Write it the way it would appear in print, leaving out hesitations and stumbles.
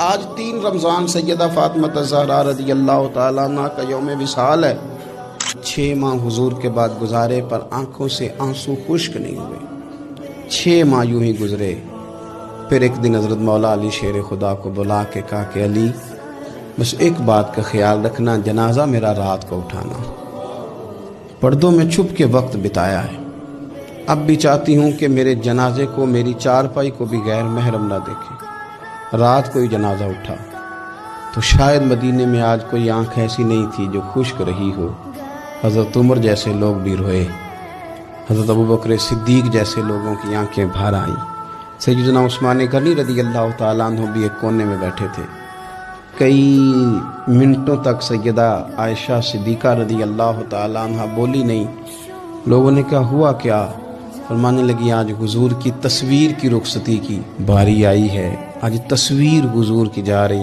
آج 3 رمضان سیدہ فاطمہ الزہرا رضی اللہ تعالیٰ عنہ کا یوم وصال ہے۔ 6 ماہ حضور کے بعد گزارے پر آنکھوں سے آنسو خشک نہیں ہوئے۔ 6 ماہ یوں ہی گزرے۔ پھر ایک دن حضرت مولا علی شیر خدا کو بلا کے کہا کہ علی بس ایک بات کا خیال رکھنا، جنازہ میرا رات کو اٹھانا۔ پردوں میں چھپ کے وقت بتایا ہے، اب بھی چاہتی ہوں کہ میرے جنازے کو میری چارپائی کو بھی غیر محرم نہ دیکھے۔ رات کو ہی جنازہ اٹھا تو شاید مدینے میں آج کوئی آنکھ ایسی نہیں تھی جو خشک رہی ہو۔ حضرت عمر جیسے لوگ بھی روئے، حضرت ابوبکر صدیق جیسے لوگوں کی آنکھیں بھر آئیں۔ سیدنا عثمان غنی رضی اللہ تعالیٰ عنہ بھی ایک کونے میں بیٹھے تھے۔ کئی منٹوں تک سیدہ عائشہ صدیقہ رضی اللہ تعالیٰ عنہ بولی نہیں۔ لوگوں نے کہا ہوا کیا؟ فرمانے لگی آج حضور کی تصویر کی رخصتی کی باری آئی ہے، آج تصویر حضور کی جا رہی ہے۔